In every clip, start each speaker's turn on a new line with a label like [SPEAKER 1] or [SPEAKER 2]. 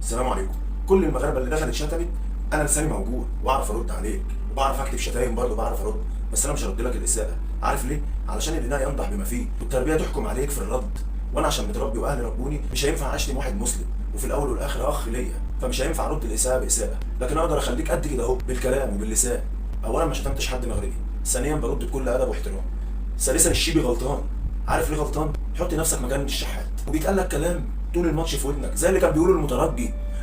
[SPEAKER 1] السلام عليكم. كل المغاربه اللي دخلت شتمت، انا لساني موجود واعرف ارد عليك، وبعرف اكتب شتايم برضه بعرف ارد، بس انا مش هرد لك الاساءه. عارف ليه؟ علشان الاناء ينضح بما فيه، والتربيه تحكم عليك في الرد. وانا عشان متربي واهلي ربوني مش هينفع اشتم واحد مسلم، وفي الاول والاخر اخ ليا، فمش هينفع ارد الاساءه باساءه، لكن اقدر اخليك قد كده اهو بالكلام وباللسان. اولا ما شتمتش حد مغربي، ثانيا برد بكل ادب واحترام، ثالثا الشيبي غلطان. عارف ليه غلطان؟ حط نفسك مكان الشحات، وبيتقال لك كلام طول الماتش في ودنك زي اللي كان بيقوله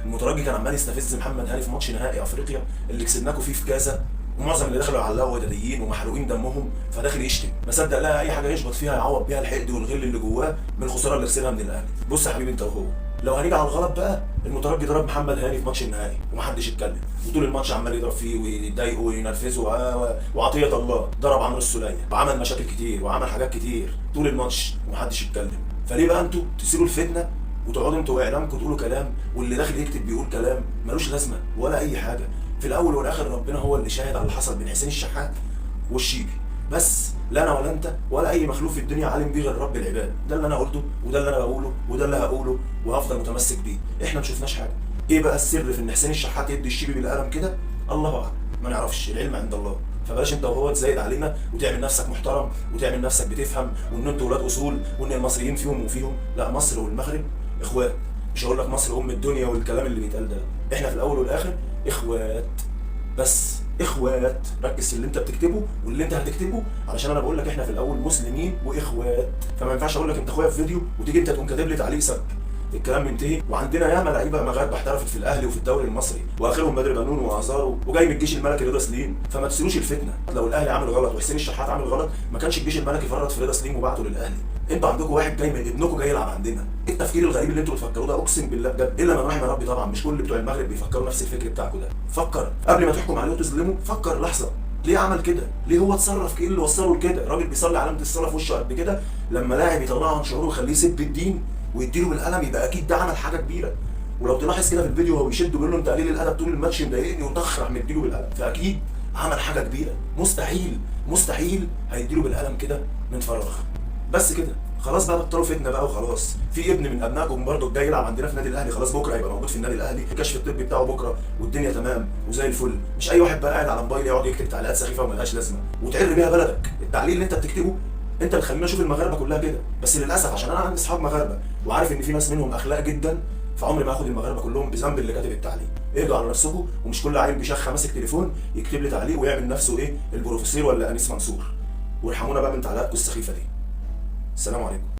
[SPEAKER 1] المترجي كان عمال يستفز محمد هاني في ماتش نهائي افريقيا اللي كسبناكوا فيه في كذا، ومعظم اللي دخلوا يعلقوا وداديين ومحروقين دمهم، فداخل يشتم، ما صدق لقى اي حاجه يشبط فيها يعوض بيها الحقد والغل اللي جواه من الخساره اللي خسرها من الاهلي. بص يا حبيبي انت وهو، لو هنيجي على الغلط بقى، المترجي ضرب محمد هاني في ماتش النهائي ومحدش اتكلم، وطول الماتش عمال يضرب فيه ويضايقه وينرفزه وعطيه الله ضرب عمرو السوليه وعمل مشاكل كتير وعمل حاجات كتير طول الماتش ومحدش اتكلم. فليه بقى انتوا تثيروا الفتنه وتقعدوا انتوا واعلامكم تقولوا كلام، واللي داخل يكتب بيقول كلام ملوش لازمه ولا اي حاجه؟ في الاول والاخر ربنا هو اللي شاهد على اللي حصل بين حسين الشحات والشيبي، بس لا انا ولا انت ولا اي مخلوق في الدنيا عالم بيه غير رب العباد. ده اللي انا قلته وده اللي انا بقوله وده اللي هقوله وهفضل متمسك بيه. احنا ما شفناش حاجه. ايه بقى السر في ان حسين الشحات يدي الشيبي بالقلم كده؟ الله اعلم، ما نعرفش، العلم عند الله. فبلاش انت وهو تزايد علينا وتعمل نفسك محترم وتعمل نفسك بتفهم وان انتوا ولاد اصول وان المصريين فيهم وفيهم. لا، مصر والمغرب اخوات. مش هقول لك مصر ام الدنيا والكلام اللي بيتقال ده، احنا في الاول والاخر اخوات، بس اخوات. ركز في اللي انت بتكتبه واللي انت هتكتبه، علشان انا بقول لك احنا في الاول مسلمين واخوات. فما ينفعش اقول لك انت اخويا في فيديو وتيجي انت تقوم كاتب لي تعليق سب. الكلام منتهي. وعندنا ياما لعيبه مغاربه احترفت في الاهلي وفي الدوري المصري، واخرهم بدر بنون وازارو وجاي من الجيش الملكي رضا سليم. فما تسيروش الفتنه. لو الاهلي عامل غلط وحسين الشحات عامل غلط، ما كانش الجيش الملكي فرط في رضا سليم وبعته للاهلي. انتوا عندكم واحد جاي من ابنكم جاي يلعب عندنا. ايه التفكير الغريب اللي انتوا بتفكروه ده؟ اقسم بالله بجد، الا من رحم ربي طبعا. مش كل بتوع المغرب بيفكروا نفس الفكر بتاعكم ده. فكر قبل ما تحكم عليه وتظلمه، فكر لحظه. ليه عمل كده؟ ليه هو اتصرف؟ ايه اللي وصله لكده؟ راجل بيصلي علامه الصلاه في وشه قد كده، لما لاعب يطلعه عن شعوره ويخليه يسب الدين ويديله بالقلم، يبقى اكيد ده عمل حاجه كبيره. ولو تلاحظ كده في الفيديو هو بيشد ويقول له انت قليل الادب طول الماتش مضايقني وطخ راح مديله بالقلم، فاكيد عمل حاجه كبيره. مستحيل هيديله بالقلم كده من فراغ. بس كده خلاص بقى، بطلوا فتنه بقى وخلاص. في ابن من ابنائكم برضه جاي يلعب عندنا في النادي الاهلي، خلاص بكره هيبقى موجود في النادي الاهلي، الكشف الطبي بتاعه بكره والدنيا تمام وزي الفل. مش اي واحد بقى قاعد على موبايل يقعد يكتب تعليقات سخيفه وملهاش لازمه وتعر بيها بلدك. التعليق اللي انت بتكتبه انت بتخليني اشوف المغاربه كلها كده، بس للاسف عشان انا عندي اصحاب مغاربه وعارف ان في ناس منهم اخلاق جدا، فعمري ما اخد المغاربه كلهم بذنب اللي كاتب التعليق. اهدوا على نفسكم، ومش كل عيل بيشخ ماسك تليفون يكتب لي تعليق ويعمل نفسه ايه البروفيسور ولا انيس منصور. وارحمونا بقى من تعليقاتكم السخيفه دي. السلام عليكم.